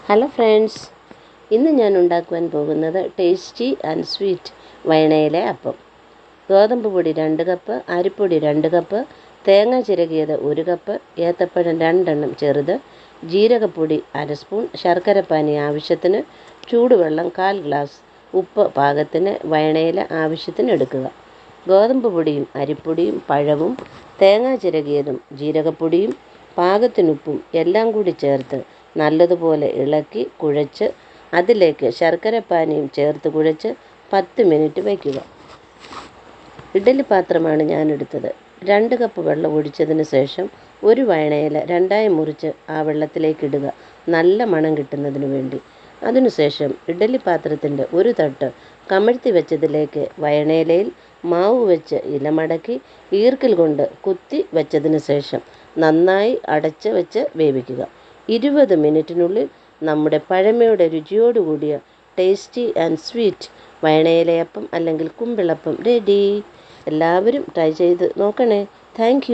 Hello friends, ഇന്ന് ഞാൻ ഉണ്ടാക്കുവാൻ പോകുന്നത് ടേസ്റ്റി ആൻഡ് സ്വീറ്റ് വയണയിലെ അപ്പം. ഗോതമ്പ് പൊടി 2 കപ്പ്, അരിപ്പൊടി 2 കപ്പ്, തേങ്ങ ചിരകിയത് 1 കപ്പ്, ഏത്തപ്പഴം 2 എണ്ണം ചെറുത്, ജീരകപ്പൊടി 1/2 സ്പൂൺ, ശർക്കരപ്പാനി ആവശ്യത്തിന്, ചൂടുവെള്ളം 1/4 ഗ്ലാസ്, ഉപ്പ് പാകത്തിന്, വയണയില ആവശ്യത്തിന് എടുക്കുക. ഗോതമ്പ് പൊടിയും അരിപ്പൊടിയും പഴവും തേങ്ങ ചിരകിയതും ജീരകപ്പൊടിയും പാകത്തിനുപ്പും എല്ലാം കൂടി ചേർത്ത് നല്ലതുപോലെ ഇളക്കി കുഴച്ച് അതിലേക്ക് ശർക്കരപ്പാനിയും ചേർത്ത് കുഴച്ച് 10 മിനിറ്റ് വയ്ക്കുക. ഇഡ്ഡലി പാത്രമാണ് ഞാനെടുത്തത്. 2 കപ്പ് വെള്ളം ഒഴിച്ചതിന് ശേഷം ഒരു വയണയില 2ആയി മുറിച്ച് ആ വെള്ളത്തിലേക്കിടുക, നല്ല മണം കിട്ടുന്നതിന് വേണ്ടി. അതിനുശേഷം ഇഡ്ഡലി പാത്രത്തിൻ്റെ ഒരു തട്ട് കമഴ്ത്തി വെച്ചതിലേക്ക് വയണയിലയിൽ മാവ് വെച്ച് ഇലമടക്കി ഈർക്കിൽ കൊണ്ട് കുത്തി വെച്ചതിന് ശേഷം നന്നായി അടച്ച് വെച്ച് വേവിക്കുക. 20 മിനിറ്റിനുള്ളിൽ നമ്മുടെ പഴമയുടെ രുചിയോടുകൂടിയ ടേസ്റ്റി ആൻഡ് സ്വീറ്റ് വയണയിലയപ്പം അല്ലെങ്കിൽ കുമ്പിളപ്പം റെഡി. എല്ലാവരും ട്രൈ ചെയ്ത് നോക്കണേ. താങ്ക്